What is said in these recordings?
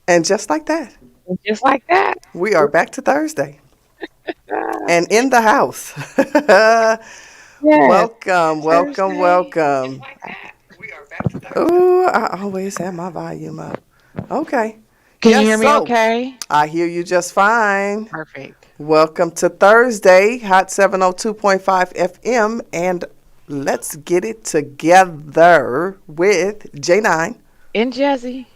And just like that, And just like that. we are back to Thursday Ah, and in the house. yes, Welcome, welcome, Thursday. welcome. Oh, I always have my volume up. Okay. Can you Yes, hear me so okay? I hear you just fine. Perfect. Welcome to Thursday, Hot 702.5 FM, and let's get it together with J9. In Jezzi.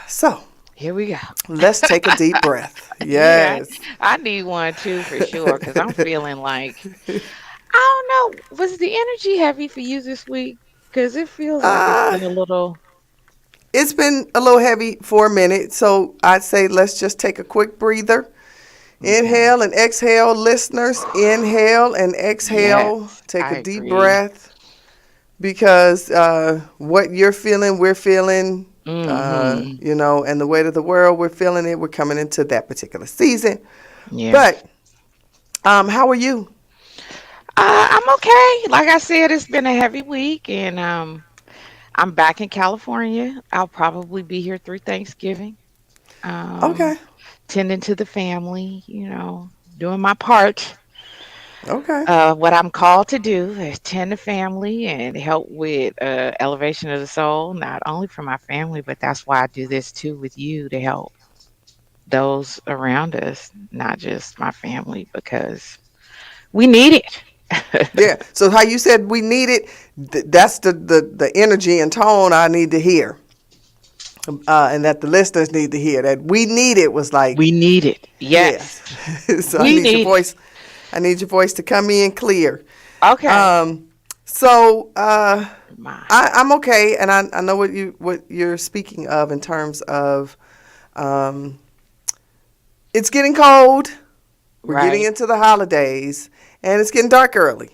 So Here we go. let's take a deep breath. Yeah, Yes. I need one too for sure because I'm feeling like, I don't know, was the energy heavy for you this week? Because it feels like it's uh, been a little. it's been a little heavy for a minute, so I'd say let's just take a quick breather. Okay. Inhale and exhale, listeners. Inhale and exhale. Yes, Take I a deep agree. breath because what you're feeling, we're feeling, Mm-hmm. and the weight of the world, we're feeling it. We're coming into that particular season. Yes. But how are you? I'm okay. Like I said, it's been a heavy week, and I'm back in California. I'll probably be here through Thanksgiving. Um, Okay. Tending to the family, doing my part. Okay. What I'm called to do is tend the family and help with elevation of the soul, not only for my family, but that's why I do this too with you to help those around us, not just my family, because we need it. Yeah. So how you said we need it, that's the energy and tone I need to hear. And that the listeners need to hear that we need it was like, We need it. yes. Yes, So I we need your need it. voice. I need your voice to come in clear. Okay. Um, so My. I'm okay, and I know what you're speaking of in terms of um, it's getting cold. We're getting Right. into the holidays, and it's getting dark early,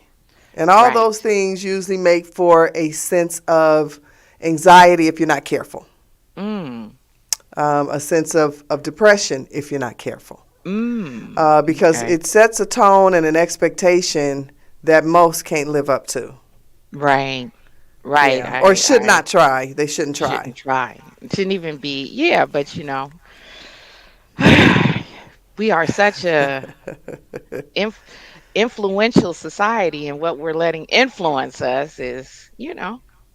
and all Right. those things usually make for a sense of anxiety if you're not careful, Mm. a sense of depression if you're not careful, Mm. because Okay. it sets a tone and an expectation that most can't live up to. Right. Right. Yeah, or should I not try. They shouldn't try. shouldn't try. It shouldn't even be. Yeah, but we are such a inf- influential society, and what we're letting influence us is,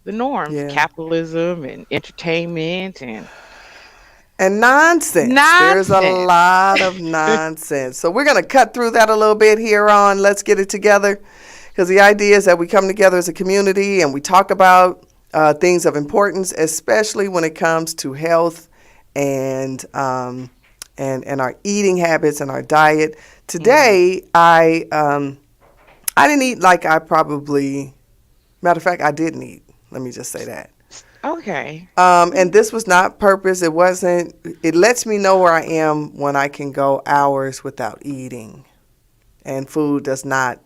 the norms, Yeah. capitalism and entertainment and And nonsense. There's a nonsense. lot of nonsense. So we're going to cut through that a little bit here on Let's Get It Together. Because the idea is that we come together as a community and we talk about things of importance, especially when it comes to health and and our eating habits and our diet. Hmm. Today, I didn't eat like I probably. Matter of fact, I didn't eat. Let me just say that. Okay. And this was not purpose. It wasn't. It lets me know where I am when I can go hours without eating, and food does not.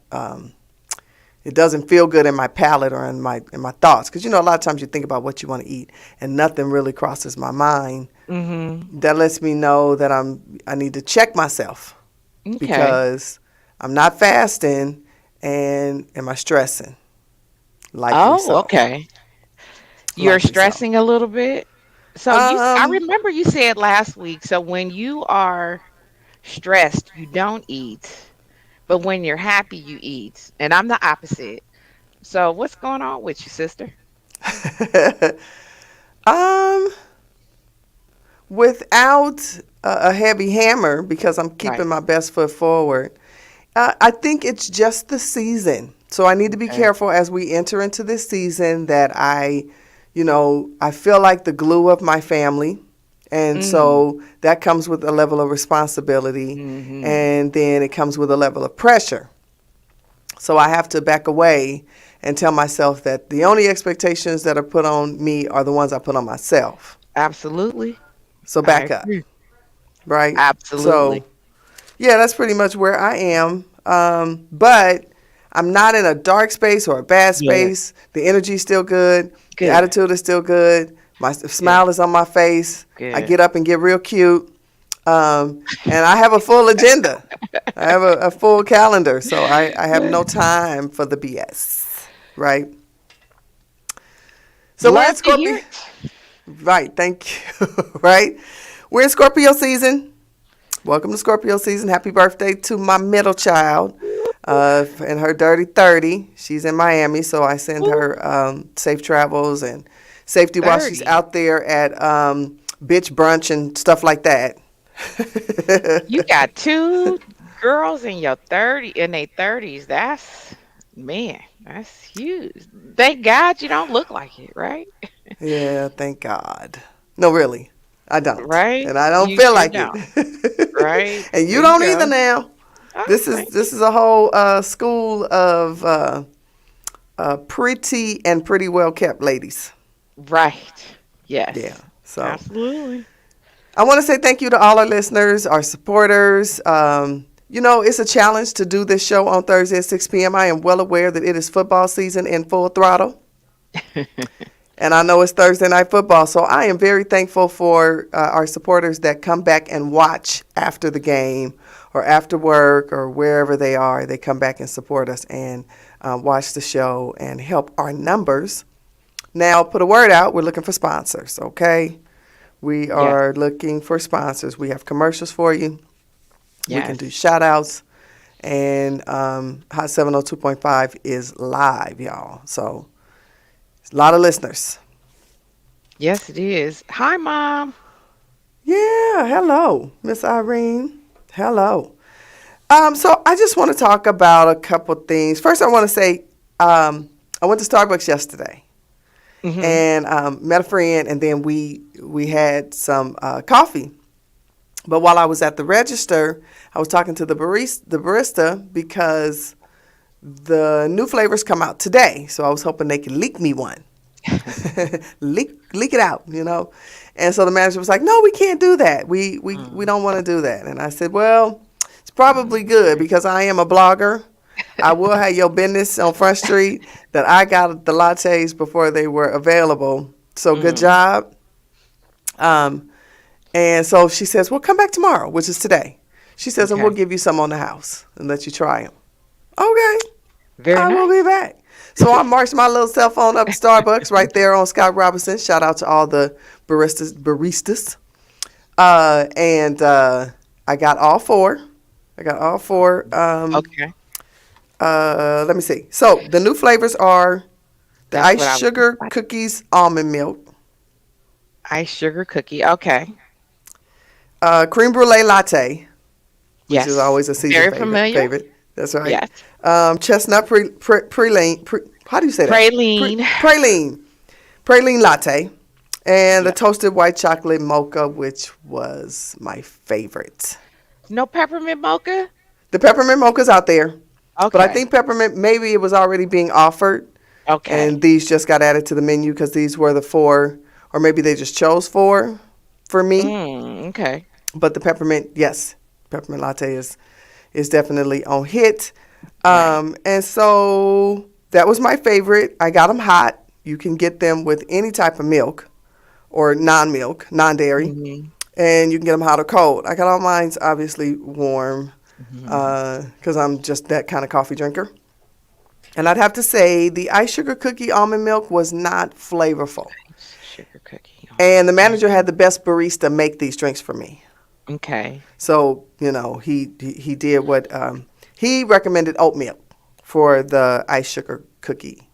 It doesn't feel good in my palate or in my thoughts because a lot of times you think about what you want to eat and nothing really crosses my mind. Hmm. That lets me know that I need to check myself Okay. because I'm not fasting and am I stressing? Likely Oh, so. okay. You're Likely so. stressing a little bit. So I Um, remember you said last week, so when you are stressed, you don't eat, but when you're happy, you eat. And I'm the opposite. So what's going on with you, sister? um, without a heavy hammer, because I'm keeping Right. my best foot forward, I think it's just the season. So I need to be Okay. careful as we enter into this season that I feel like the glue of my family. And Mm. so that comes with a level of responsibility. Hmm. And then it comes with a level of pressure. So I have to back away and tell myself that the only expectations that are put on me are the ones I put on myself. Absolutely. So I back up, agree. right? So, Absolutely. yeah, that's pretty much where I am. But I'm not in a dark space or a bad Good. space. The energy's still good. The Good. attitude is still good. My Good. smile is on my face. I Good. get up and get real cute. And I have a full agenda. I have a full calendar. So I have no time for the BS, right? So we're in Love to hear Scorpio. it. Right. Thank you. Right. We're in Scorpio season. Welcome to Scorpio season. Happy birthday to my middle child, and her dirty 30. She's in Miami, so I send Ooh, her safe travels and safety while she's 30. out there at bitch brunch and stuff like that. You got two girls in your 30s. That's huge. Thank God you don't look like it, right? Yeah, thank God. No, really, I don't, Right? and I don't You feel sure like it, don't. Right? and you There you don't either. go. Now, Oh, this is a whole school of pretty and pretty well kept ladies. right. Yeah. Yes. So Absolutely. I want to say thank you to all our listeners, our supporters. It's a challenge to do this show on Thursday at 6 p.m. I am well aware that it is football season in full throttle. And I know it's Thursday night football, so I am very thankful for our supporters that come back and watch after the game or after work or wherever they are. They come back and support us and watch the show and help our numbers. Now, put a word out. We're looking for sponsors, okay? We Yes. are looking for sponsors. We have commercials for you. We can do Yes. shout outs. And Hot 702.5 is live, y'all. So, it's a lot of listeners. Yes, it is. Hi, Mom. Yeah, hello, Miss Irene. Hello. So I just want to talk about a couple things. First, I want to say I went to Starbucks yesterday Hmm. and met a friend, and then we had some coffee. But while I was at the register, I was talking to the barista because the new flavors come out today. So I was hoping they could leak me one. leak it out. And so the manager was like, "No, we can't do that. We Mm. don't want to do that." And I said, "Well, it's probably good because I am a blogger. I will have your business on Front Street that I got the lattes before they were available. So good Mm. job." Um, and so she says, "Well, come back tomorrow, which is today." She says, "And we'll Okay. give you some on the house and let you try them." Okay, Very I will be nice. back. So I marched my little cell phone up to Starbucks right there on Scott Robinson. Shout out to all the baristas. And I got all four. I got all four. Okay. Let me see. So the new flavors are the That's iced what I was sugar like. cookies almond milk, Ice sugar cookie. Okay. cream brulee latte, which is Yes. always a season Very favorite. familiar. Favorite. That's right. Yes. Chestnut praline. How do you say that? Praline. Praline. Praline latte. And the Yep. toasted white chocolate mocha, which was my favorite. No peppermint mocha? The peppermint mocha's out there, but I Okay. think peppermint, maybe it was already being offered, Okay. and these just got added to the menu because these were the four, or maybe they just chose four for me. Okay. But the peppermint, yes, peppermint latte is definitely on hit. Right. And so that was my favorite. I got them hot. You can get them with any type of milk or non-milk, non-dairy, Hmm. and you can get them hot or cold. I got all mine's obviously warm Hmm. because I'm just that kind of coffee drinker. And I'd have to say the ice sugar cookie almond milk was not flavorful. Sugar cookie And the almond. manager had the best barista make these drinks for me. Okay. So he did what he recommended oat milk for the ice sugar cookie.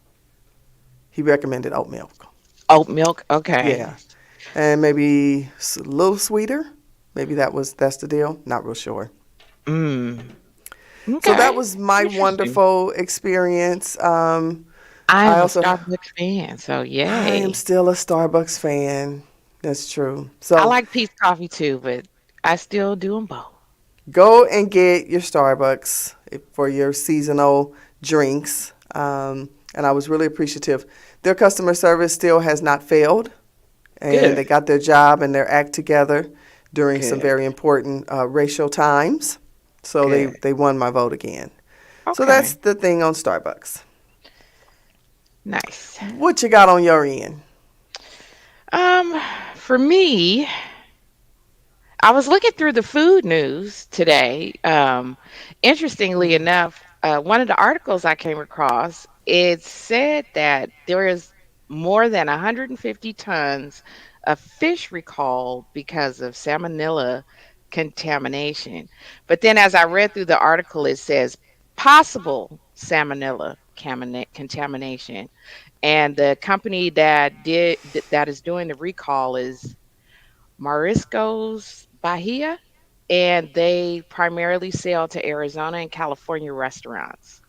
He recommended oat milk. Oat milk. Okay. Yeah, and maybe a little sweeter. Maybe that's the deal. Not real sure. Mm. So that Okay. was my Interesting. wonderful experience. I I am a also Starbucks fan, so I am yay. still a Starbucks fan. That's true. I So like peach coffee too, but I still do them both. go and get your Starbucks for your seasonal drinks. And I was really appreciative. Their customer service still has not failed, and they Good. got their job and their act together during some Good. very important racial times. So Good. they won my vote again. So that's Okay. the thing on Starbucks. Nice. What you got on your end? Um, for me, I was looking through the food news today. Interestingly enough, one of the articles I came across, it said that there is more than 150 tons of fish recalled because of salmonella contamination. But then, as I read through the article, it says possible salmonella contamination. And the company that is doing the recall is Mariscos Bahia, and they primarily sell to Arizona and California restaurants.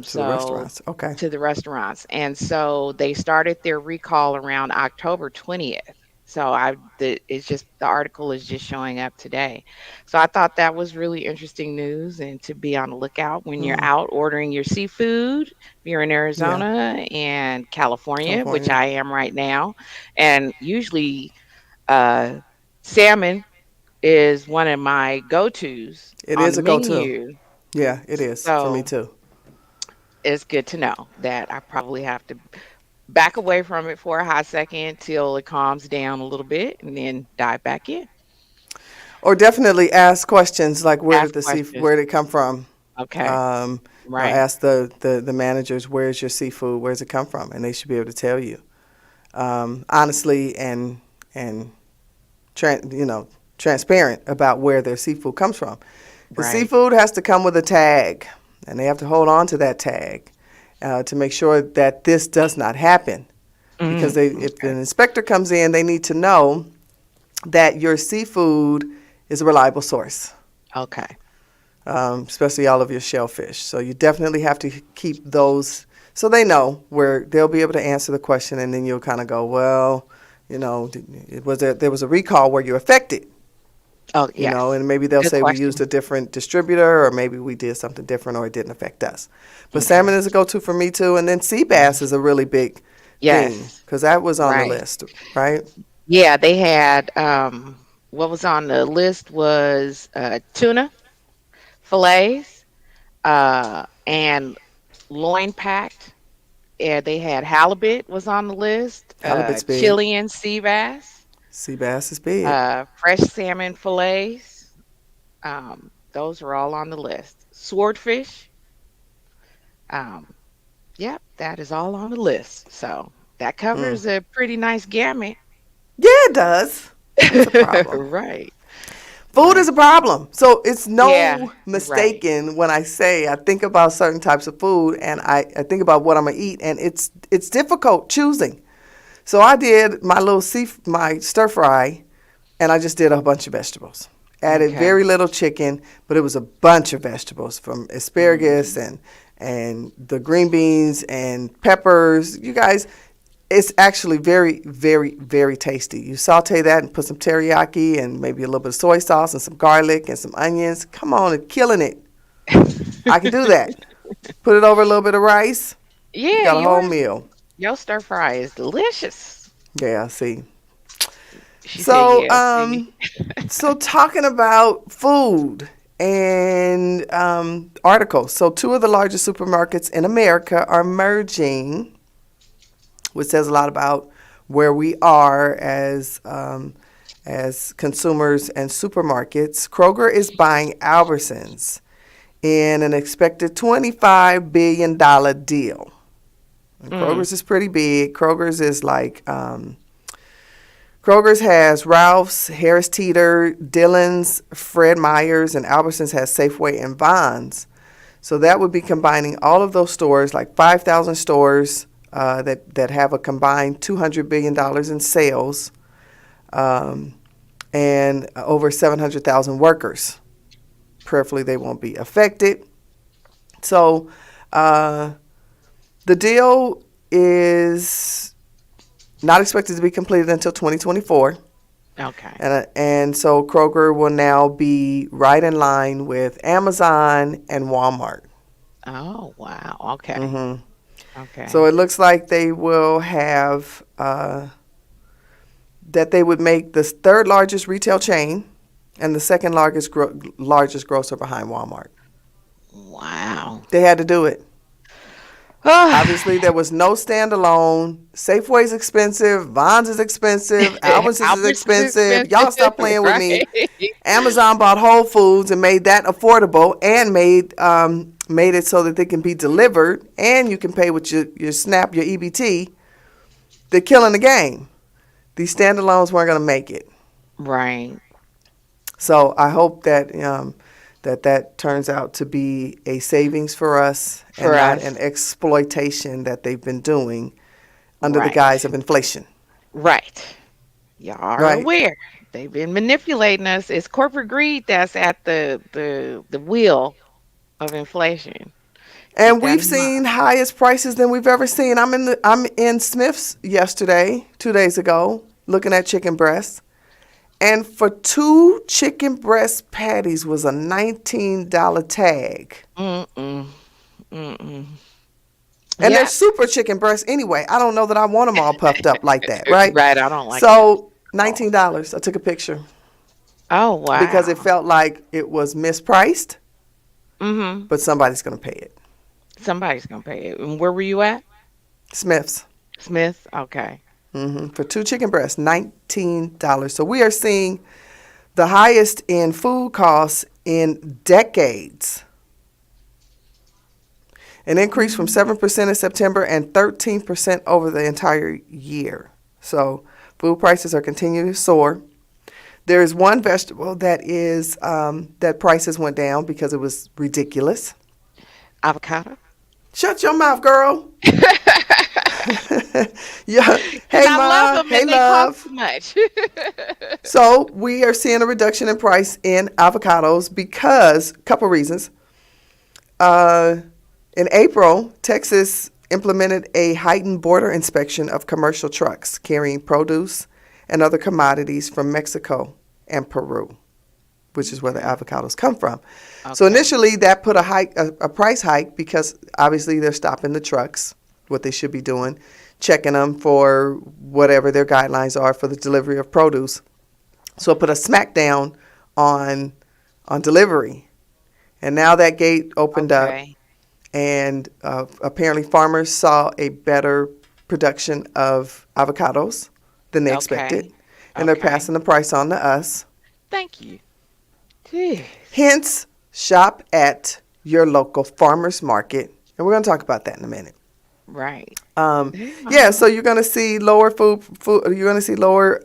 To the So restaurants. Okay. to the restaurants. And so they started their recall around October 20th. So it's just the article is just showing up today. So I thought that was really interesting news and to be on the lookout when you're Mm, out ordering your seafood. If you're in yeah. Arizona and California, which California. I am right now, and usually uh, salmon is one of my go-tos It on is the a go-to. menu. Yeah, it is for me So too. it's good to know that I probably have to back away from it for a hot second till it calms down a little bit and then dive back in. Or definitely ask questions like Ask questions. where did it come from? Okay. Um, Right. ask the managers, where's your seafood? Where's it come from? And they should be able to tell you honestly and transparent about where their seafood comes from. Because Right. seafood has to come with a tag, and they have to hold on to that tag to make sure that this does not happen. Because if Okay. an inspector comes in, they need to know that your seafood is a reliable source, Okay. especially all of your shellfish. So you definitely have to keep those so they know where they'll be able to answer the question, and then you'll kind of go, well, there was a recall where you're affected, Oh, yes. and maybe they'll Good say we used question. a different distributor, or maybe we did something different, or it didn't affect us. But salmon Okay. is a go-to for me too, and then sea bass Mhm. is a really big thing Yes. because that was on the Right. list, right? Yeah, they had what was on the list was tuna fillets and loin packed. Yeah, they had halibut was on the list, Halibut's big. Chilean sea bass, Sea bass is big. fresh salmon fillets. Those are all on the list. Swordfish. Um, yep, that is all on the list. So that Mm. covers a pretty nice gamut. Yeah, it does. It's a problem. Right, Food is right. a problem. So it's Yeah, no right. mistaken when I say I think about certain types of food and I think about what I'm gonna eat, and it's difficult choosing. So I did my stir fry, and I just did a bunch of vegetables. Added Okay. very little chicken, but it was a bunch of vegetables from asparagus Hmm. and the green beans and peppers. You guys, it's actually very, very, very tasty. You saute that and put some teriyaki and maybe a little bit of soy sauce and some garlic and some onions. Come on, it's killing it. I can do that. Put it over a little bit of rice. You Yeah, got a whole meal. your stir fry is delicious. Yeah, see. She said, So, "Yeah, see." so talking about food and articles. So, two of the largest supermarkets in America are merging, which says a lot about where we are as consumers and supermarkets. Kroger is buying Albertsons in an expected $25 billion deal. And Mm. Kroger's is pretty big. Kroger's has Ralph's, Harris Teeter, Dillon's, Fred Meyer's, and Albertsons has Safeway and Vons. So that would be combining all of those stores, like 5,000 stores that have a combined $200 billion in sales, um, and over 700,000 workers. Prayerfully, they won't be affected. So uh, the deal is not expected to be completed until 2024. Okay. And so Kroger will now be right in line with Amazon and Walmart. Oh, wow. Okay. hmm So Okay. it looks like they will have that they would make the third largest retail chain and the second largest grocer behind Walmart. Wow. They had to do it. Ah, Obviously, there was no standalone. Safeway's expensive. Vons is expensive. Albertsons is Albertsons is expensive. Y'all expensive, stop playing with me. right? Amazon bought Whole Foods and made that affordable and made it so that they can be delivered and you can pay with your SNAP, your EBT. they're killing the game. These standalones weren't going to make it. Right. So I hope that that turns out to be a savings for us and For not us. an exploitation that they've been doing under the Right. guise of inflation. Right. Y'all are Right. aware. They've been manipulating us. It's corporate greed that's at the wheel of inflation. Keep And that we've in mind. seen highest prices than we've ever seen. I'm in Smith's yesterday, 2 days ago, looking at chicken breasts. And for two chicken breast patties was a $19 tag. Mm-mm. Mm-mm. And they're Yeah. super chicken breasts anyway. I don't know that I want them all puffed up like that, right? Right. I don't like it. So Oh. $19. I took a picture Oh because it wow. felt like it was mispriced, Mm-hmm. but somebody's going to pay it. Somebody's gonna pay it. And where were you at? Smith's. Smith? Okay. For two chicken breasts, $19. So we are seeing the highest in food costs in decades. An increase from 7% in September and 13% over the entire year. So food prices are continuing to soar. There is one vegetable that is that prices went down because it was ridiculous. Avocado? Shut your mouth, girl. Yeah. Because Hey, I love ma. them Hey, and they cost love. too much. So we are seeing a reduction in price in avocados because a couple reasons. Uh, in April, Texas implemented a heightened border inspection of commercial trucks carrying produce and other commodities from Mexico and Peru, which is where the Okay. avocados come from. So Okay. initially, that put a price hike because obviously they're stopping the trucks, what they should be doing, checking them for whatever their guidelines are for the delivery of produce. So it put a smackdown on delivery, and now that gate opened up, Okay. and apparently farmers saw a better production of avocados than they expected, Okay. and they're Okay. passing the price on to us. Thank you. Jeez. Hence, shop at your local farmers market, and we're going to talk about that in a minute. Right. Yeah, so you're going to see lower food. You're going to see lower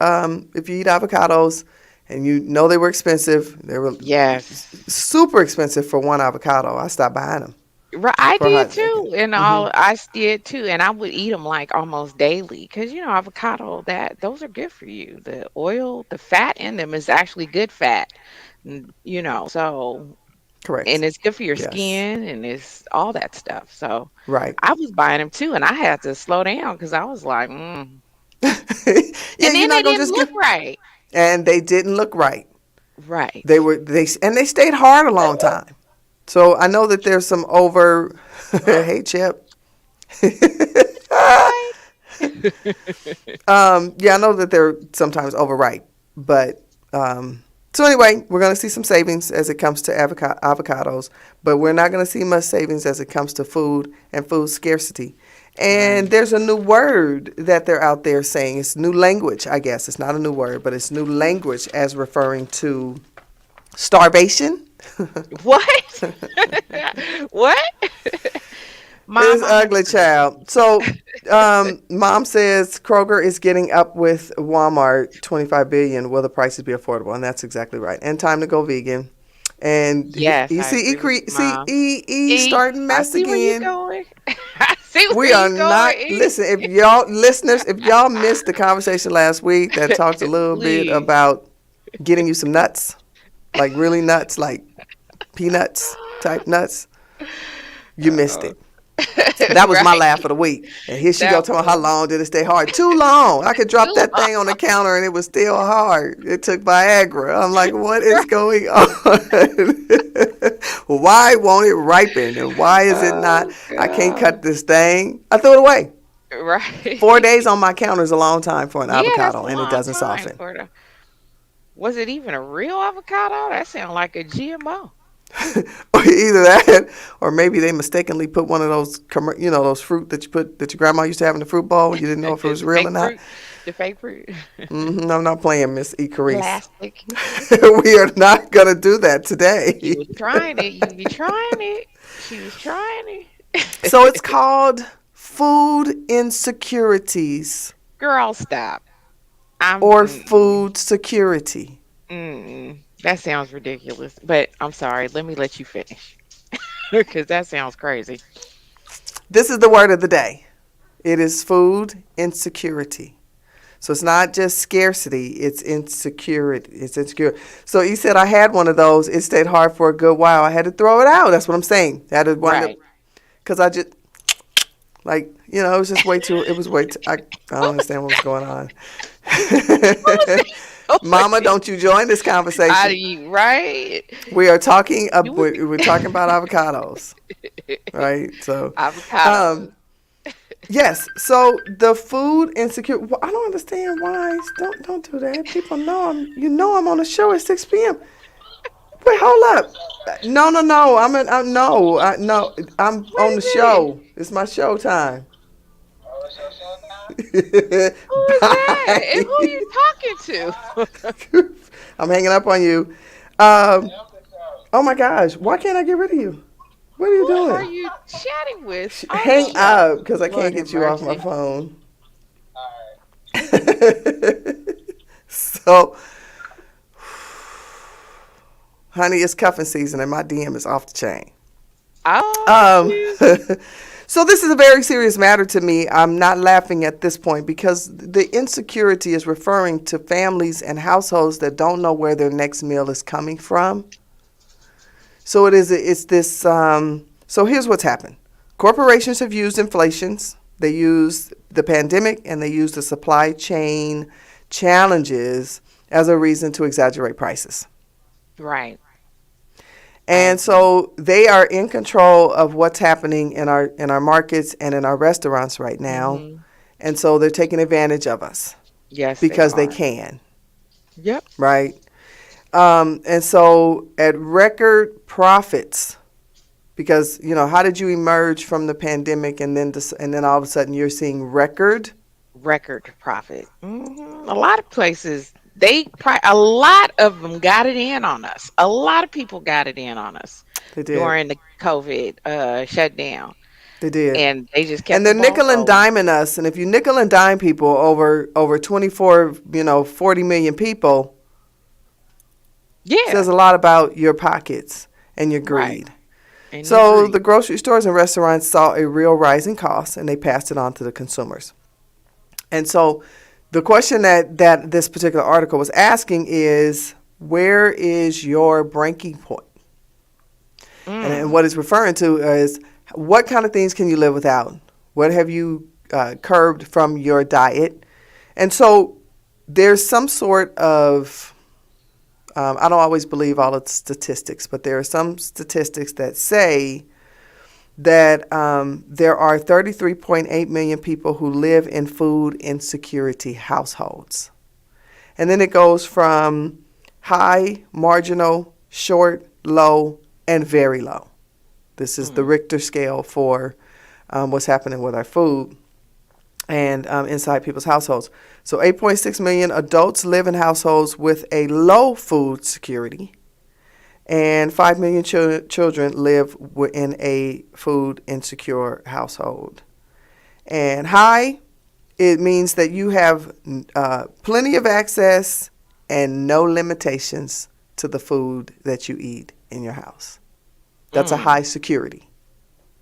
if you eat avocados, and you know they were expensive. They were Yes. super expensive for one avocado. I stopped buying them Right, I for did hot. too, and Mm-hmm. did too, and I would eat them like almost daily because avocado that those are good for you. The oil, the fat in them is actually good fat, so and Correct. it's good for your Yes. skin and it's all that stuff. So Right. I was buying them too, and I had to slow down because I was like, Yeah, and you're then not they gonna didn't just look give. right. And they didn't look right. They Right. were they stayed hard a long time. So I know that there's some over. Hey, Chip. Hi. Yeah, I know that they're sometimes overripe, but so anyway, we're going to see some savings as it comes to avocados, but we're not going to see much savings as it comes to food and food scarcity. And Right. there's a new word that they're out there saying. It's new language, I guess. It's not a new word, but it's new language as referring to starvation. What? What? Mom, It's I'm ugly, offended. child. So, mom says Kroger is getting up with Walmart, 25 billion. Will the prices be affordable? And that's exactly right. And time to go vegan. And Yes, you I see, agree with you, Mom. E E, starting I mess see where you again. going. I see We where are you going, not E. listen. If y'all listeners, if y'all missed the conversation last week that talked a little bit Please. about getting you some nuts, like really nuts, like peanuts type nuts, you missed Oh, it. That was my right. laugh of the week. And here she go That talking about how was long did it stay hard. Too long. I could drop too that thing on the counter and it was still hard. It took Viagra. I'm like, what is long. going on? Why won't it ripen? And why is it not? Oh, I can't God. cut this thing. I threw it away. Right. 4 days on my counter is a long time for an Yeah, that's avocado a and it long doesn't time soften. for the. Was it even a real avocado? That sounds like a GMO. Or either that, or maybe they mistakenly put one of those, those fruit that your grandma used to have in the fruit bowl. You didn't know if it was The real or fake not. fruit. The fake fruit. I'm not playing, Miss Icarice. Plastic. We are not going to do that She today. was trying it. You be trying it. She was trying So it's it. called food insecurities. Girl, stop. I'm or mm-mm, food security? that sounds ridiculous. But I'm sorry. Let me let you finish because that sounds crazy. This is the word of the day. It is food insecurity. So it's not just scarcity, it's insecurity. It's insecure. So he said, I had one of those. It stayed hard for a good while. I had to throw it out. That's what I'm saying. I had to wind up, Right. because I just, like, it was just way too, it was way too, I don't understand what was going on. What was Mama, that? don't you join this I conversation. eat right. We are talking, You would be we're talking about avocados, right? So, avocados. um, yes. So the food insecure. Well, I don't understand why. Don't do that. People know I'm. I'm on a show at 6 p.m. Wait, hold up. No, no, no. No. I'm What on the is it? show. It's my show time. Who is that? And who are Bye. you talking to? I'm hanging up on you. Um. Oh my gosh. Why can't I get rid of you? What are you Who are doing? you chatting with on the Hang show? up, because I Lord can't have get you off my mercy. phone. So, honey, it's cuffing season and my DM is off the chain. Oh, Um, Jesus. so this is a very serious matter to me. I'm not laughing at this point because the insecurity is referring to families and households that don't know where their next meal is coming from. So it's this. So here's what's happened. Corporations have used inflations. They use the pandemic and they use the supply chain challenges as a reason to exaggerate prices. Right. I And agree. so they are in control of what's happening in our markets and in our restaurants right now. Hmm. And so they're taking advantage of us Yes, they because they are. can, Yep. right? And so at record profits, because how did you emerge from the pandemic and then all of a sudden you're seeing record? Record profit. A lot of places, a lot of them got it in on us. A lot of people got it in on us They did. during the COVID shutdown, They did. and they just And kept the they're ball nickel and rolling. diming us. And if you nickel and dime people over 24, 40 million people, Yeah, says a lot about your pockets and your right. greed. And you So the agree. grocery stores and restaurants saw a real rise in costs and they passed it on to the consumers. And so the question that this particular article was asking is, where is your breaking point? And Mm, what it's referring to is, what kind of things can you live without? What have you curbed from your diet? And so there's some sort of, I don't always believe all of the statistics, but there are some statistics that say that there are 33.8 million people who live in food insecurity households. And then it goes from high, marginal, short, low, and very low. This is the mm, Richter scale for what's happening with our food and inside people's households. So 8.6 million adults live in households with a low food security, and 5 million children live in a food insecure household. And high, it means that you have plenty of access and no limitations to the food that you eat in your house. That's a high mm, security.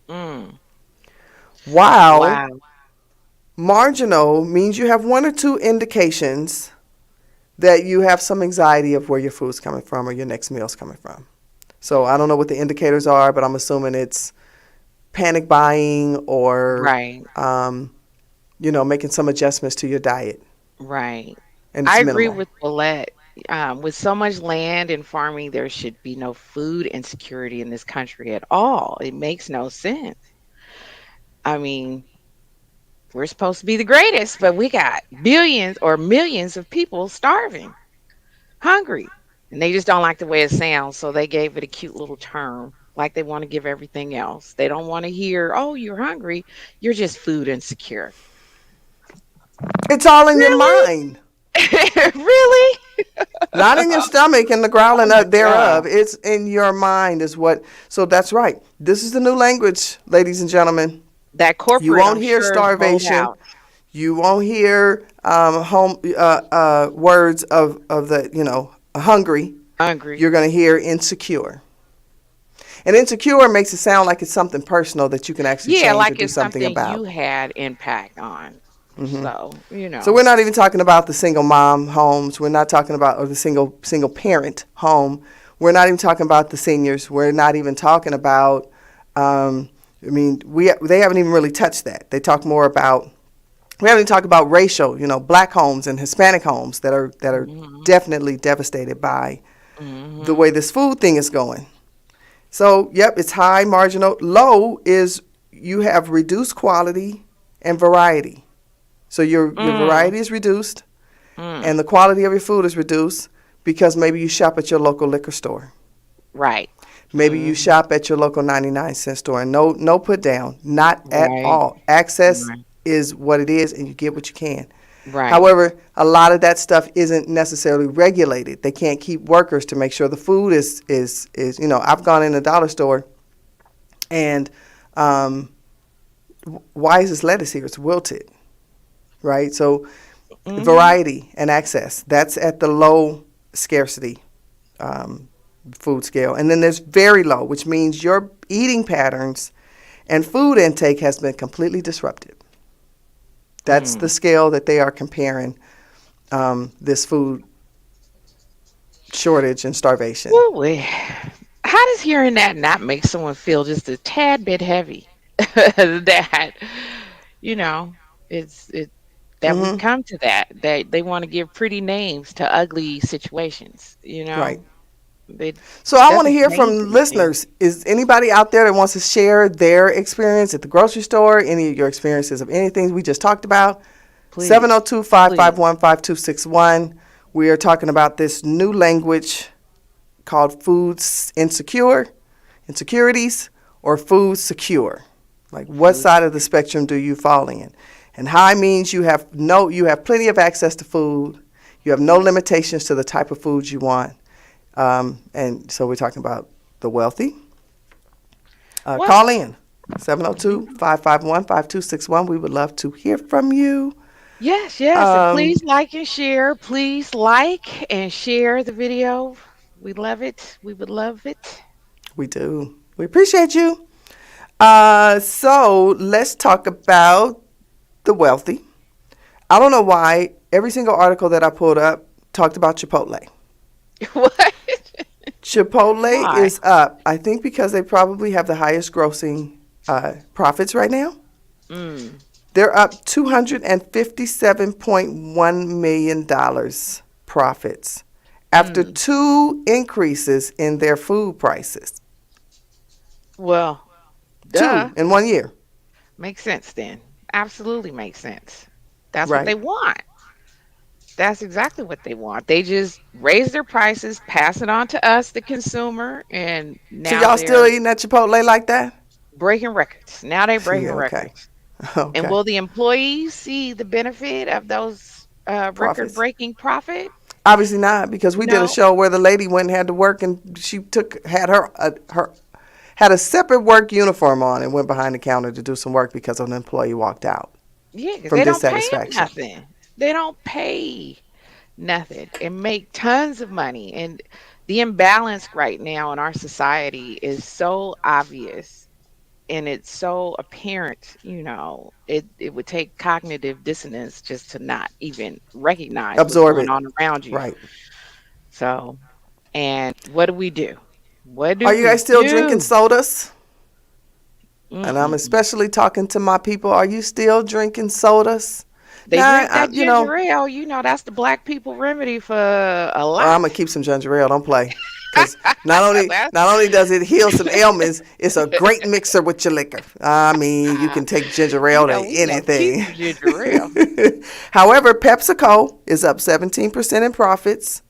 mm. While Wow. marginal means you have one or two indications that you have some anxiety of where your food's coming from or your next meal's coming from. So I don't know what the indicators are, but I'm assuming it's panic buying or, Right. making some adjustments to your diet, Right. and it's I agree minimal. with Willette. With so much land and farming, there should be no food insecurity in this country at all. It makes no sense. I mean, we're supposed to be the greatest, but we got billions or millions of people starving, hungry. And they just don't like the way it sounds, so they gave it a cute little term, like they want to give everything else. They don't want to hear, "Oh, you're hungry. You're just food insecure." It's all in your Really? mind, Really? not in your stomach and the Oh growling my thereof. god. It's in your mind, is what. So that's right. This is the new language, ladies and gentlemen. That You corporate, won't I'm hear sure, is rolled starvation. out. You won't hear words of the, hungry. Hungry. You're going to hear insecure. And insecure makes it sound like it's something personal that you can actually Yeah, change or like do it's something something you about. had impact on. So, So we're not even talking about the single mom homes. We're not talking about or the single parent home. We're not even talking about the seniors. We're not even talking about. They haven't even really touched that. They talk more about. We haven't even talked about racial. Black homes and Hispanic homes that are hmm definitely devastated by the hmm way this food thing is going. So, yep, it's high marginal. Low is you have reduced quality and variety. So your mm, variety is reduced mm, and the quality of your food is reduced because maybe you shop at your local liquor store. right. Maybe you hmm shop at your local 99-cent store. And no put down, not at Right. all. Access Right. is what it is and you get what you can. Right. However, a lot of that stuff isn't necessarily regulated. They can't keep workers to make sure the food is I've gone in a dollar store and um, why is this lettuce here? It's wilted, right? So hmm variety and access, that's at the low scarcity um, food scale. And then there's very low, which means your eating patterns and food intake has been completely disrupted. That's the Mm. scale that they are comparing this food shortage and starvation. Woo-wee. How does hearing that not make someone feel just a tad bit heavy? That, you know, it's it that we've Hmm. come to that they want to give pretty names to ugly situations, Right. It So I want to doesn't hear change from anything. listeners. Is anybody out there that wants to share their experience at the grocery store, any of your experiences of anything we just talked about? Please. 702 551 Please. 5261. We are talking about this new language called insecurities, or food secure. Like what Food side of the security. spectrum do you fall in? And high means you have plenty of access to food. You have no limitations to the type of foods you want. And so we're talking about the wealthy. Well, Call in 702 551 5261. We would love to hear from you. yes, yes. And Um, please like and share. Please like and share the video. We love it. We would love it. we do. We appreciate you. So let's talk about the wealthy. I don't know why every single article that I pulled up talked about Chipotle. What? Chipotle Why? is up, I think, because they probably have the highest grossing profits right now. Mm, They're up $257.1 million profits after mm. two increases in their food prices. Well, duh. Two in 1 year, Makes sense then. Absolutely makes sense. That's what right? they want. That's exactly what they want. They just raise their prices, pass it on to us, the consumer, and So now y'all still they're eating at Chipotle like that? breaking records. Now they're breaking Yeah, okay. records. And Okay. will the employees see the benefit of those Profits. record-breaking profit? Obviously not, because we did a No. show where the lady went and had to work, and she had a separate work uniform on and went behind the counter to do some work because an employee walked out Yeah, because from they don't pay them dissatisfaction. nothing. They don't pay nothing and make tons of money. And the imbalance right now in our society is so obvious and it's so apparent, it would take cognitive dissonance just to not even recognize what's Absorb going it. on around you. Right. So, and what do we do? What Are do you we guys still drinking do? sodas? And I'm Mm-mm-mm. especially talking to my people. Are you still drinking sodas? They Now, drink that ginger ale, that's the black people remedy for a I'm gonna lot. keep some ginger ale. Don't play, because not only That's not only does it heal some ailments, it's a great mixer with your liquor. I mean, you can take ginger ale to we gonna keep anything. the ginger ale. However, PepsiCo is up 17% in profits,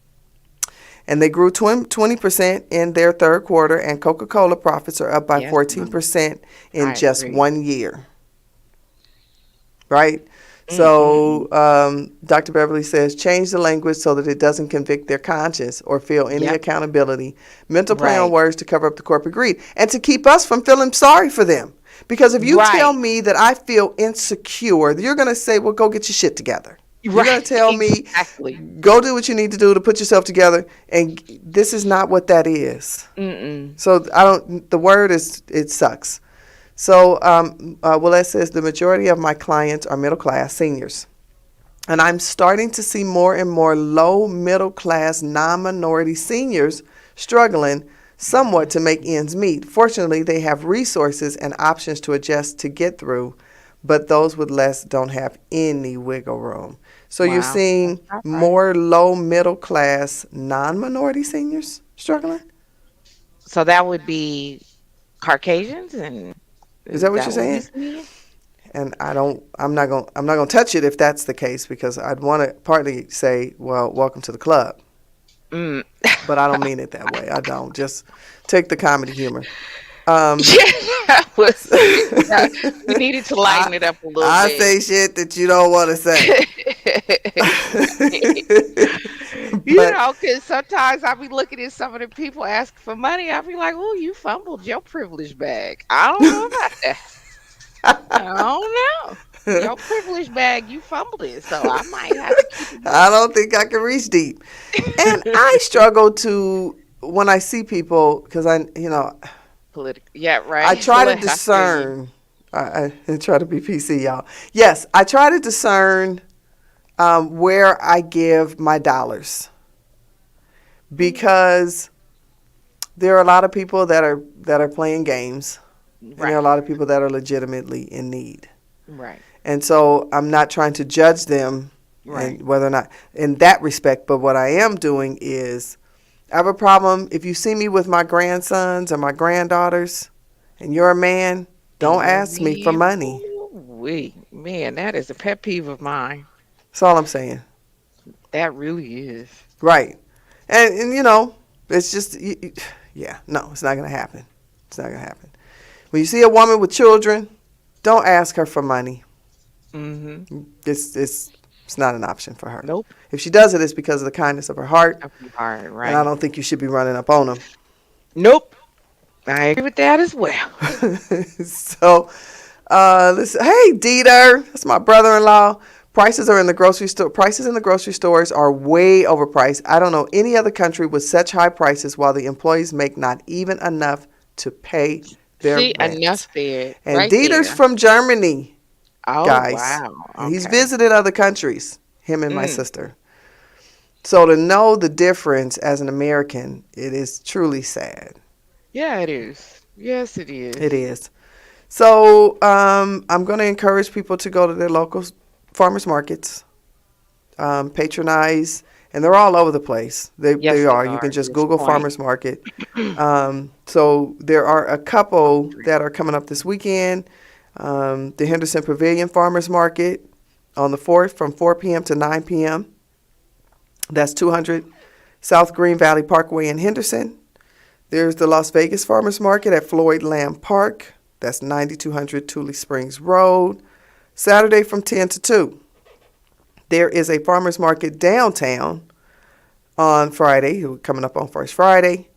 and they grew 20% in their third quarter, and Coca-Cola profits are up by Yes, ma'am. 14% in I just agree. 1 year. Right? Mm-mm-mm. So Dr. Beverly says change the language so that it doesn't convict their conscience or feel any Yep. accountability. Mental play on Right. words to cover up the corporate greed and to keep us from feeling sorry for them. Because if you tell Right. me that I feel insecure, you're going to say, well, go get your shit together. You're going Right. to tell me, Exactly. go do what you need to do to put yourself together. And this is not what that is. Mm-mm. So I don't, the word is, it sucks. So, Willette says the majority of my clients are middle class seniors. And I'm starting to see more and more low middle class non minority seniors struggling somewhat to make ends meet. Fortunately, they have resources and options to adjust to get through, but those with less don't have any wiggle room. So you're Wow. That's seeing not right. more low middle class non minority seniors struggling? So that would be Caucasians, and Is that is what you're that what we saying? seeing? And I'm not gonna touch it if that's the case because I'd want to partly say, well, welcome to the club. Mm. But I don't mean it that way. I don't. Just take the comedy humor. Um, Yeah, that was. Yeah, you needed to I lighten it up a little I bit. say shit that you don't want to say. You But know, because sometimes I be looking at some of the people asking for money. I be like, "Oh, you fumbled your privilege bag." I don't know about that. I don't know. Your privilege bag, you fumbled it, so I might have to keep it I moving. don't think I can reach deep. And I struggle to when I see people because Political, yeah, I right. try to Look, I feel you. discern. I try to be PC, y'all. Yes, I try to discern where I give my dollars Mm, because there are a lot of people that are playing games, and there are a right, lot of people that are legitimately in need. right, And so I'm not trying to judge them right. and whether or not in that respect, but what I am doing is I have a problem if you see me with my grandsons or my granddaughters and you're a man, And don't you're ask me for me. money. Ooh, wee, man, that is a pet peeve of mine. That's all I'm saying. That really is. Right. And it's just yeah, no, it's not going to happen. It's not going to happen. When you see a woman with children, don't ask her for money. Mm-hmm. It's not an option for her. Nope. If she does it, it's because of the kindness of her heart, That'd be hard, and I right? don't think you should be running up on them. Nope. I agree with that as well. So, listen, hey Dieter, that's my brother-in-law. Prices in the grocery stores are way overpriced. I don't know any other country with such high prices while the employees make not even enough to pay their See, enough rent. said And right Dieter's there. from Germany, Oh, guys. wow. And he's Okay. visited other countries, him and my Mm. sister. So to know the difference as an American, it is truly sad. Yeah, it is. Yes, it is. It is. So I'm going to encourage people to go to their local farmers markets, patronize, and they're all over the place. They Yes, they are. You are can at just this Google point. farmers market. So there are a couple Hungry. that are coming up this weekend. The Henderson Pavilion Farmers Market on the 4th from 4 p.m. to 9 p.m. That's 200 South Green Valley Parkway in Henderson. There's the Las Vegas Farmers Market at Floyd Lamb Park. That's 9200 Tully Springs Road. Saturday from 10 to 2. There is a farmers market downtown on Friday, coming up on First Friday,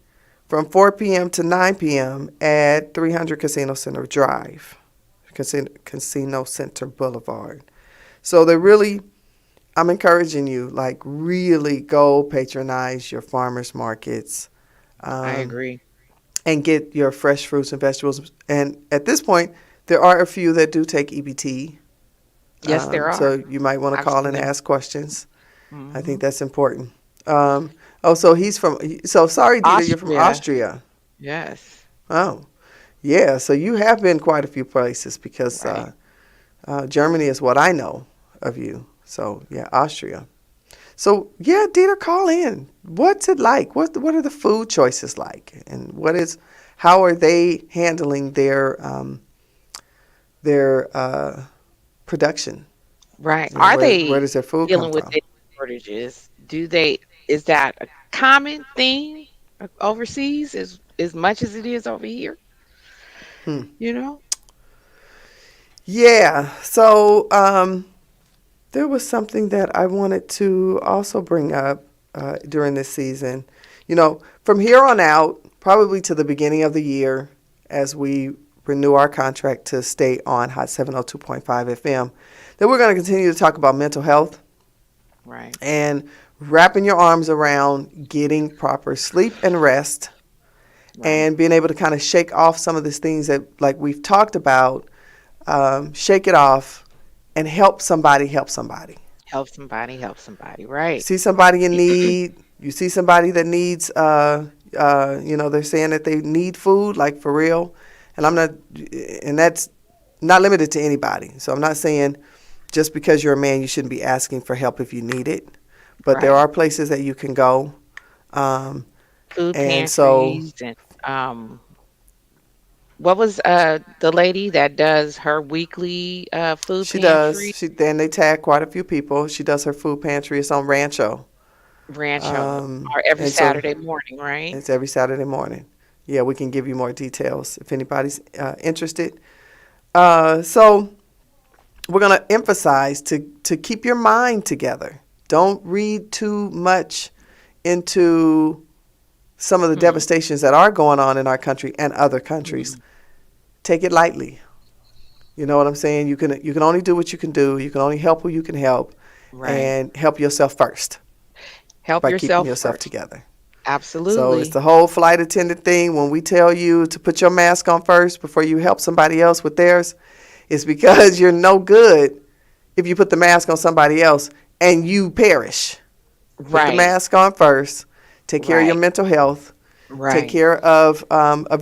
from 4 p.m. to 9 p.m. at 300 Casino Center Drive, Casino Center Boulevard. So I'm encouraging you, like, really go patronize your farmers markets. I Um, agree. and get your fresh fruits and vegetables. And at this point, there are a few that do take EBT. Yes, there are. So you might want to I've call seen and them. ask questions. I think Hmm. that's important. So he's from, so sorry, Dieter, you're from Austria. Austria. Yes. Oh, yeah. So you have been quite a few places because Right. Germany is what I know of you. So, yeah, Austria. So, yeah, Dieter, call in. What's it like? What are the food choices like? And how are they handling their production? Right. You know, Are where they does their food come dealing with from? any shortages? Is that a common thing overseas as much as it is over here? Hmm. You know? Yeah. So, there was something that I wanted to also bring up during this season. From here on out, probably to the beginning of the year, as we renew our contract to stay on Hot 702.5 FM, that we're going to continue to talk about mental health Right. and wrapping your arms around getting proper sleep and rest Right. and being able to kind of shake off some of these things that, like we've talked about, shake it off and help somebody. Help somebody. Help somebody. Right. See somebody in need. You see somebody that needs, they're saying that they need food, like for real. And I'm not, and that's not limited to anybody. So I'm not saying just because you're a man, you shouldn't be asking for help if you need it. But there Right. are places that you can go. Um, Food and so pantries and what was the lady that does her weekly food she does. pantry? Then they tag quite a few people. She does her food pantry. It's on Rancho. Rancho, or every And so Saturday morning, right? it's every Saturday morning. Yeah, we can give you more details if anybody's interested. So we're going to emphasize to keep your mind together. Don't read too much into some of the Hmm. devastations that are going on in our country and other countries. Hmm. Take it lightly. You know what I'm saying? You can only do what you can do. You can only help who you can help, Right. and help yourself first Help by keeping yourself yourself first. together. So it's Absolutely. the whole flight attendant thing. When we tell you to put your mask on first before you help somebody else with theirs, it's because you're no good if you put the mask on somebody else and you perish. Put the Right. mask on first. Take care of your Right. mental health. Take Right. care of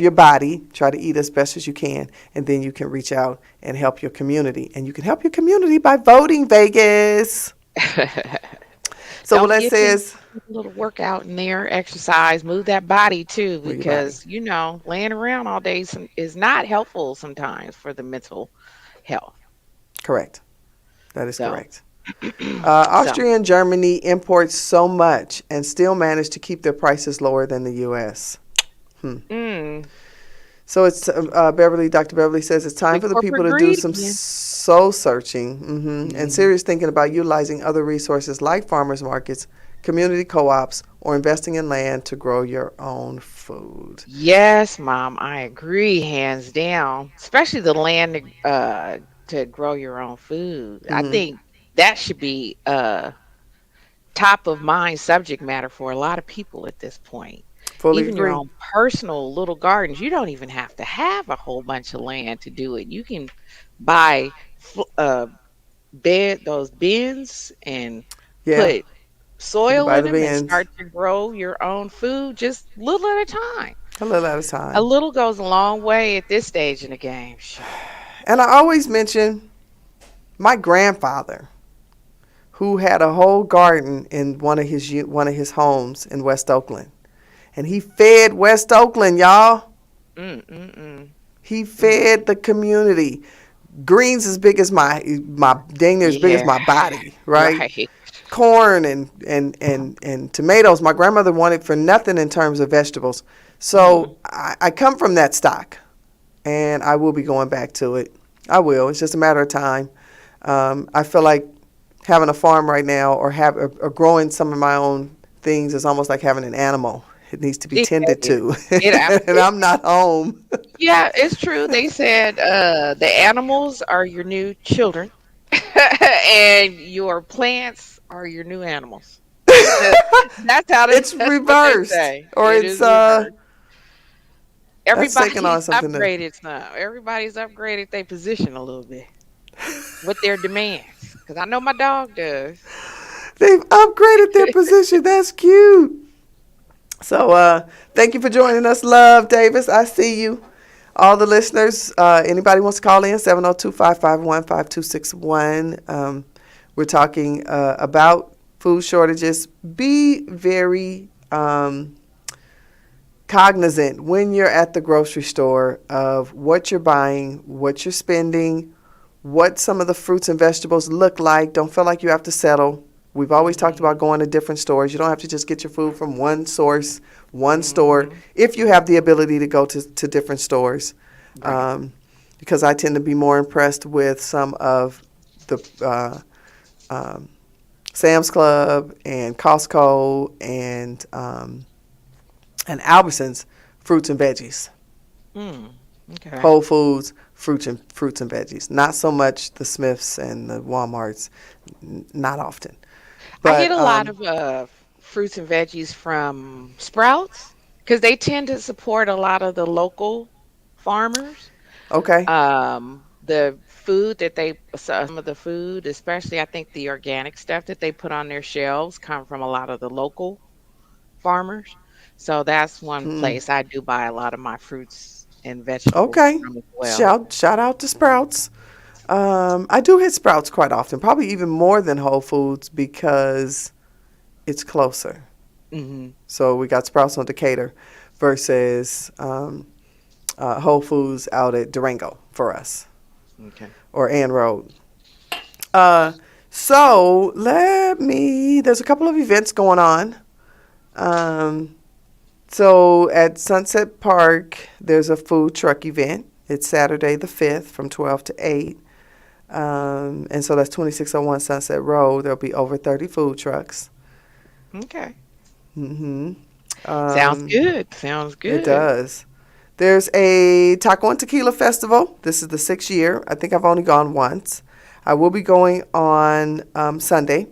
your body. Try to eat as best as you can, and then you can reach out and help your community. And you can help your community by voting, Vegas. So what Don't that forget to says, get a little workout in there, exercise, move that body too, move your body. because laying around all day is not helpful sometimes for the mental health. Correct. That is So, correct. so Austria and Germany import so much and still manage to keep their prices lower than the U.S. Hmm. mm, So it's Dr. Beverly says it's time the for the people corporate to do greed some again. soul searching and Hmm. serious thinking about utilizing other resources like farmers markets, community co-ops, or investing in land to grow your own food. Yes, Mom, I agree, hands down. Especially the land to grow your own food. I Hmm. think that should be top of mind subject matter for a lot of people at this point. Fully Even your agree. own personal little gardens, you don't even have to have a whole bunch of land to do it. You can buy those bins and Yeah, put you can soil buy in the them and bins start to grow your own food just little at a time. a little at a A time. little goes a long way at this stage in the game. Shoot. And I always mention my grandfather, who had a whole garden in one of his homes in West Oakland, and he fed West Oakland, y'all. Mm, mm, mm, He mm. fed the community. Greens as big as my dang near as big as Yeah, my body, right? right. Corn and tomatoes. My grandmother wanted for nothing in terms of vegetables. So Mm. I come from that stock, and I will be going back to it. I will. It's just a matter of time. I feel like having a farm right now, or growing some of my own things, is almost like having an animal. It needs to be It, tended it, to, it, and I'm not home. yeah, it's true. They said the animals are your new children, and your plants are your new animals. That's how they. It's That's what they reversed, say. or It it's is reversed. that's taking on Everybody's something new. upgraded some. Everybody's upgraded their position a little bit with their demands. Because I know my dog does. They've upgraded their position. That's cute. So thank you for joining us, Love Davis. I see you. All the listeners, anybody wants to call in, 702-551-5261. We're talking about food shortages. Be very cognizant when you're at the grocery store of what you're buying, what you're spending, what some of the fruits and vegetables look like. Don't feel like you have to settle. We've always talked about Hmm. going to different stores. You don't have to just get your food from one source, one store, Hmm. if you have the ability to go to different stores. Right. Um, because I tend to be more impressed with some of the um, Sam's Club and Costco and Albertsons fruits and veggies. Mm. Okay. Whole Foods, fruits and veggies. Not so much the Smiths and the WalMarts. Not often. I get But a lot of fruits and veggies from Sprouts because they tend to support a lot of the local farmers. okay. The food that they, some of the food, especially I think the organic stuff that they put on their shelves, come from a lot of the local farmers. So that's one Hmm. place I do buy a lot of my fruits and vegetables Okay. from as well. Shout out to Sprouts. I do hit Sprouts quite often, probably even more than Whole Foods because it's closer. Hmm. So we got Sprouts on Decatur versus Whole Foods out at Durango for us, Okay. or Ann Road. Uh, so there's a couple of events going on. Um, so at Sunset Park, there's a food truck event. It's Saturday the 5th from 12 to 8. And so that's 2601 Sunset Road. There'll be over 30 food trucks. Okay. Hmm. Sounds Um, good. Sounds it good. does. There's a Taco and Tequila Festival. This is the 6th year. I think I've only gone once. I will be going on Sunday,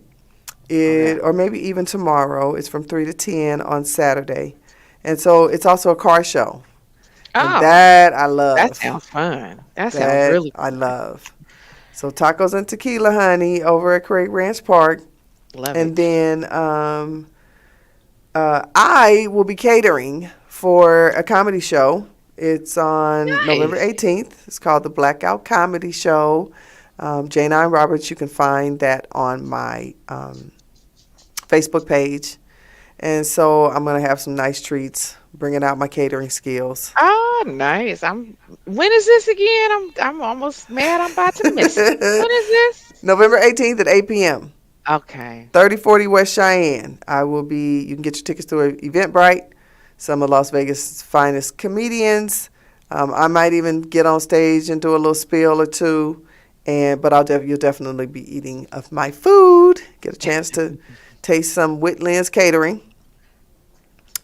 Okay. or maybe even tomorrow. It's from 3 to 10 on Saturday. And so it's also a car show. And Oh, that I that love. sounds fun. That sounds That really I love. So tacos and tequila, honey, over at Craig Ranch Park. love And it. then I will be catering for a comedy show. It's on November Nice. 18th. It's called the Blackout Comedy Show. Jnine Roberts, you can find that on my Facebook page. And so I'm going to have some nice treats, bringing out my catering skills. Oh, nice. When is this again? I'm almost mad I'm about to miss it. When is this? November 18th at 8 p.m. Okay. 3040 West Cheyenne. You can get your tickets through Eventbrite, some of Las Vegas' finest comedians. I might even get on stage and do a little spiel or two. But you'll definitely be eating of my food. Get a chance to taste some Whitland's catering.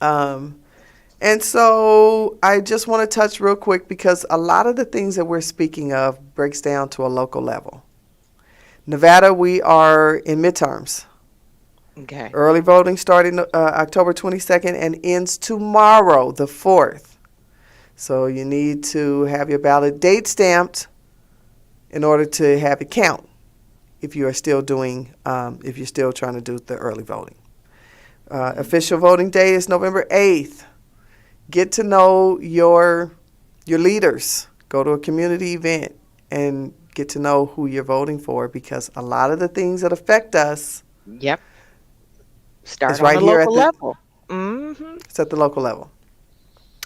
Um, and so I just want to touch real quick because a lot of the things that we're speaking of breaks down to a local level. Nevada, we are in midterms. Okay. Early voting started October 22nd and ends tomorrow, the 4th. So you need to have your ballot date stamped in order to have it count if you are still if you're still trying to do the early voting. Official voting day is November 8th. Get to know your leaders. Go to a community event and get to know who you're voting for because a lot of the things that affect us Yep. Start is on right the here local level. Mm-hmm. it's at the local level.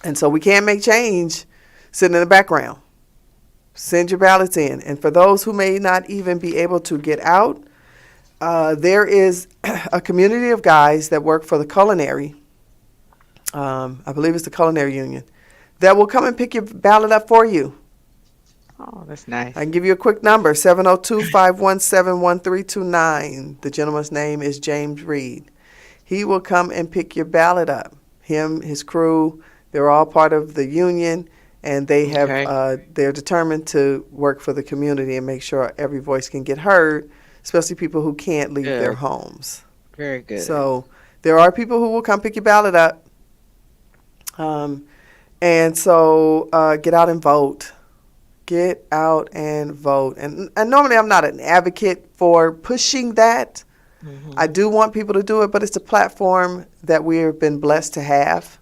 And so we can't make change sitting in the background. Send your ballots in. And for those who may not even be able to get out, there is a community of guys that work for the culinary. I believe it's the Culinary Union that will come and pick your ballot up for you. Oh, that's I nice. can give you a quick number, 702-517-1329. The gentleman's name is James Reed. He will come and pick your ballot up. Him, his crew, they're all part of the union, and Okay. they're determined to work for the community and make sure every voice can get heard, especially people who can't leave their Good. homes. Very good. So there are people who will come pick your ballot up. Um, and so get out and vote. Get out and vote. And normally I'm not an advocate for pushing that. I Mm-hmm. do want people to do it, but it's a platform that we've been blessed to have.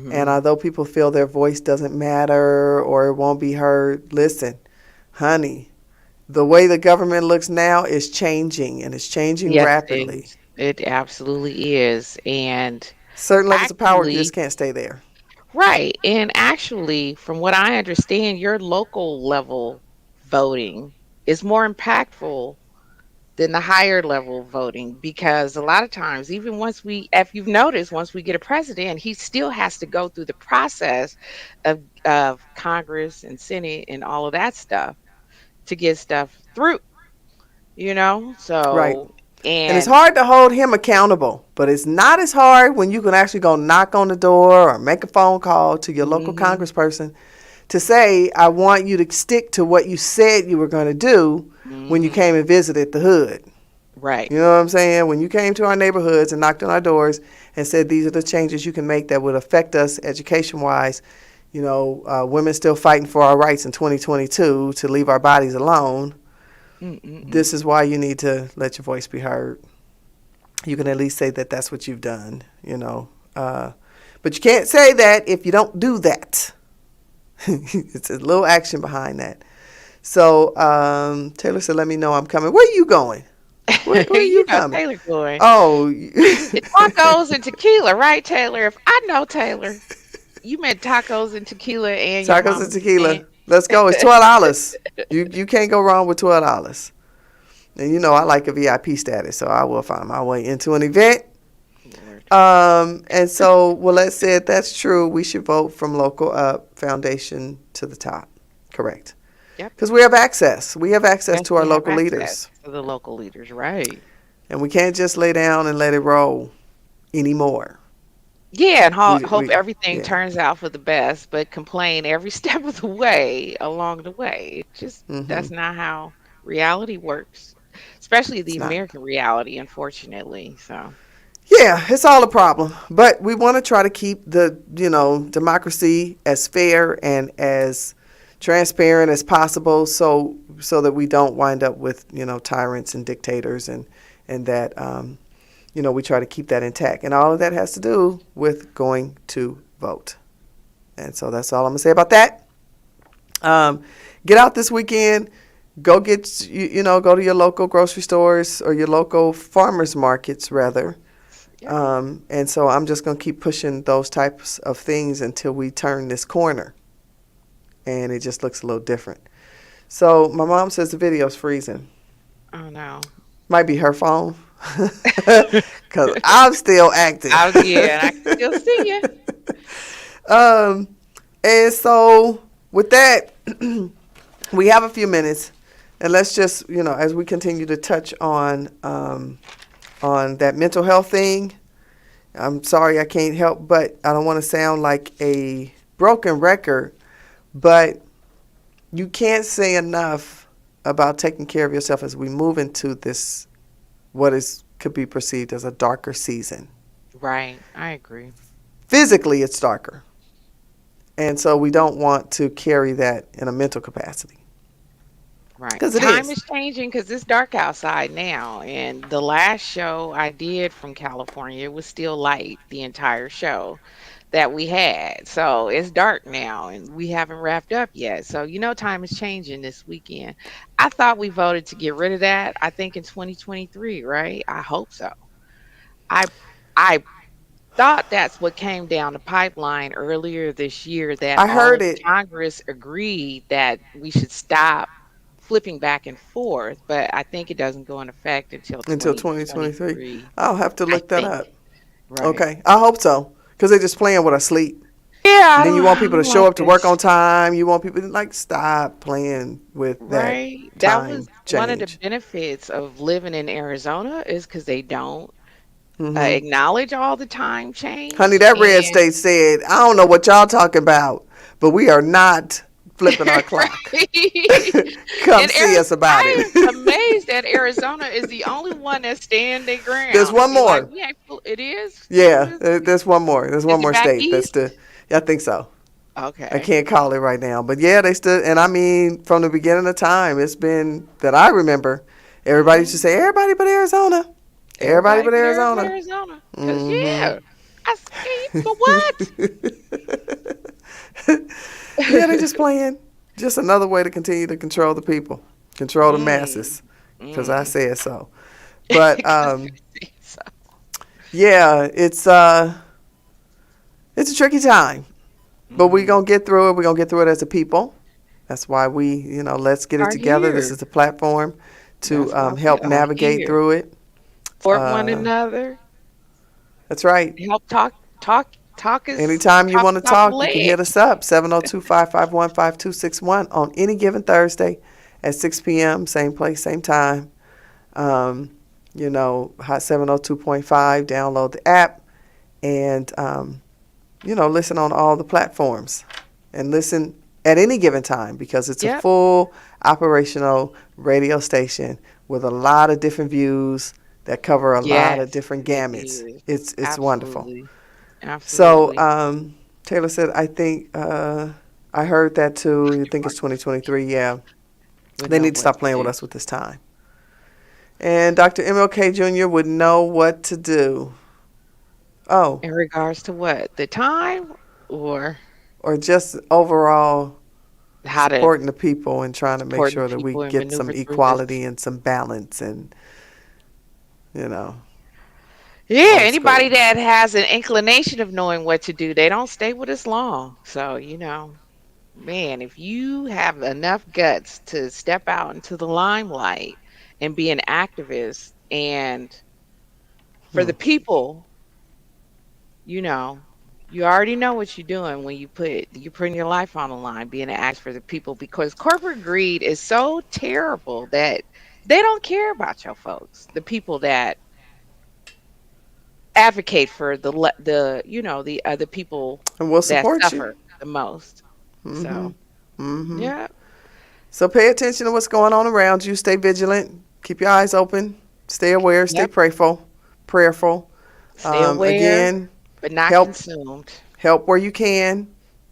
And Mm-hmm. although people feel their voice doesn't matter or it won't be heard, listen, honey, the way the government looks now is changing, and it's changing Yes, it rapidly. is. It absolutely is. And Certain levels of power just actually, can't stay there. right. And actually, from what I understand, your local level voting is more impactful than the higher level voting because a lot of times, even if you've noticed, once we get a president, he still has to go through the process of Congress and Senate and all of that stuff to get stuff through, you know? Right. So, And it's and hard to hold him accountable, but it's not as hard when you can actually go knock on the door or make a phone call to your local hmm congressperson to say, I want you to stick to what you said you were going to do when you Mhm. came and visited the hood. Right. You know what I'm saying? When you came to our neighborhoods and knocked on our doors and said, these are the changes you can make that would affect us education-wise. Women still fighting for our rights in 2022 to leave our bodies alone. Mm-mm-mm. This is why you need to let your voice be heard. You can at least say that that's what you've done. But you can't say that if you don't do that. It's a little action behind that. So Taylor said, let me know I'm coming. Where are you going? Where are You you know coming? Taylor going. Oh, It's tacos and tequila, right, Taylor? If I know Taylor, you meant tacos and tequila and your tacos and mama's event. tequila. Let's go. It's $12. You can't go wrong with $12. And I like a VIP status, so I will find my way into an event. Lord. And so, well, let's say if that's true, we should vote from local up, foundation to the top. Correct. Yep. Because we have access. We have access Yes, to our we have local access leaders. to the local leaders, right? And we can't just lay down and let it roll anymore. Yeah, and hope We everything yeah. turns out for the best, but complain every step of the way along the way. It just Hmm. that's not how reality works, especially the It's not. American reality, unfortunately. So, Yeah, it's all a problem. But we want to try to keep the democracy as fair and as transparent as possible, so that we don't wind up with tyrants and dictators, and that we try to keep that intact. And all of that has to do with going to vote. And so that's all I'm gonna say about that. Um, get out this weekend. Go get go to your local grocery stores or your local farmers markets rather. yep. And so I'm just going to keep pushing those types of things until we turn this corner. And it just looks a little different. So my mom says the video's freezing. Oh no. Might be her phone. Because I'm still active. Yeah, and I can still see you. um, and so with that, we have a few minutes. And let's just, as we continue to touch on that mental health thing. I'm sorry I can't help, but I don't want to sound like a broken record, but you can't say enough about taking care of yourself as we move into this, could be perceived as a darker season. Right. I agree. Physically, it's darker. And so we don't want to carry that in a mental capacity. Right. Because it Time is. is changing because it's dark outside now. And the last show I did from California, it was still light the entire show that we had. So it's dark now and we haven't wrapped up yet. So, time is changing this weekend. I thought we voted to get rid of that, I think in 2023, right? I hope so. I I thought that's what came down the pipeline earlier this year that I all heard of it Congress agreed that we should stop flipping back and forth, but I think it doesn't go in effect until until 2023. 2023, I'll have to I look that think. up. Right. Okay. I hope so. Because they're just playing with our sleep. Yeah, And then you want I people to don't show like up to work this. on time. You want people to stop playing with that Right. That was time one of the change. benefits of living in Arizona is because they don't Hmm. acknowledge all the time Honey, change. that red And state said, I don't know what y'all talking about, but we are not flipping our clock. right. Come And see us about I it. am amazed that Arizona is the only one that's stand their There's ground and one be like, more. we ain't it is? Who Yeah, is there's one more. There's one is it more back state that's east? I think so. I Okay. can't call it right now. But yeah, they stood, and I mean, from the beginning of time, it's been that I remember, everybody used to Hmm. say, everybody but Arizona. Everybody Everybody but but Arizona. Arizona. Cause Hmm. yeah. But what? Yeah, they just playing. Just another way to continue to control the people, control the mm. masses, because I Mm. said so. But 'Cause it's- yeah, it's a tricky time, but we're mm. gonna get through it. We're gonna get through it as a people. That's why we, let's get it Are together. This here. is the platform to That's why we help are navigate here. through it. Support one Uh, another. that's right. Help talk Anytime you want to about the talk, you can hit us ledge. up, 702-551-5261 on any given Thursday at 6 p.m., same place, same time. Um, Hot 702.5, download the app and, listen on all the platforms. And listen at any given time because it's a Yep. full operational radio station with a lot of different views that cover a lot of Yes, different it gamuts. is. It's wonderful. Absolutely. So Absolutely. Taylor said, I think I heard that too. You think it's 2023? Yeah, Would they know need to what stop to playing with do. us with this time. And Dr. MLK Jr. would know what to do. Oh, In regards to what? The time or or just overall how to supporting the people and trying to make support the sure that we people and get some maneuver through this. equality and some balance and, you know, Yeah, old anybody school. that has an inclination of knowing what to do, they don't stay with us long. So, man, if you have enough guts to step out into the limelight and be an activist and for Hmm. the people, you know, you already know what you're doing when you're putting your life on the line, being an activist for the people because corporate greed is so terrible that they don't care about your folks, the people that advocate for the other people And we'll that support you. suffer the most. Mm-hmm. So, Mm-hmm. yeah, So pay attention to what's going on around you. Stay vigilant. Keep your eyes open. Stay aware. Stay yep. prayerful. Prayerful. Stay aware, Again, but not help consumed. help where you can.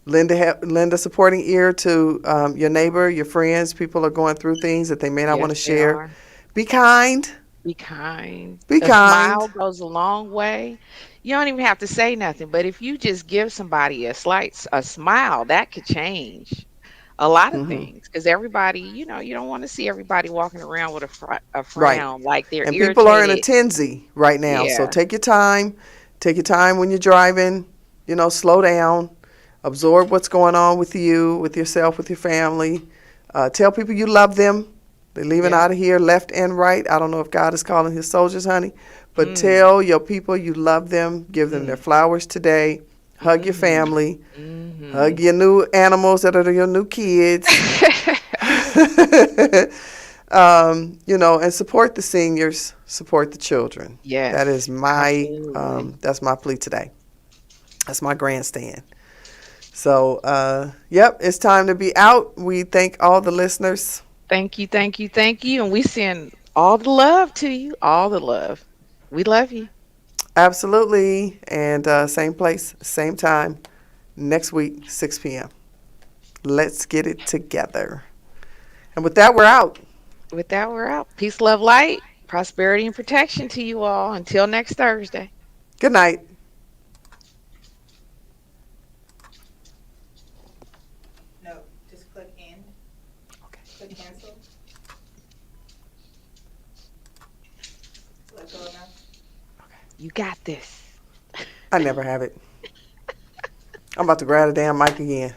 Lend a supporting ear to your neighbor, your friends. People are going through things that they may not want Yes, to they share. are. Be kind. Be kind. Be A kind. smile goes a long way. You don't even have to say nothing, but if you just give somebody a smile, that could change a lot of Hmm. things. Because everybody, you don't want to see everybody walking around with a Right. frown like they're And people are in a irritated. tensy right now. So Yeah. take your time. Take your time when you're driving. Slow down. Absorb what's going on with you, with yourself, with your family. Tell people you love them. They're leaving Yep. out of here left and right. I don't know if God is calling his soldiers, honey, but Mm. tell your people you love them. Give them their Mm. flowers today. Hug your Mhm. family. Hug Mhm. your new animals that are your new kids. And support the seniors, support the children. That is Yes, absolutely. that's my plea today. That's my grandstand. So, yep, it's time to be out. We thank all the listeners. Thank you, thank you, thank you. And we send all the love to you, all the love. We love you. Absolutely. And same place, same time, next week, 6 p.m. Let's get it together. And with that, we're out. With that, we're out. Peace, love, light, prosperity, and protection to you all. Until next Thursday. Good night. You got this. I never have it. I'm about to grab the damn mic again.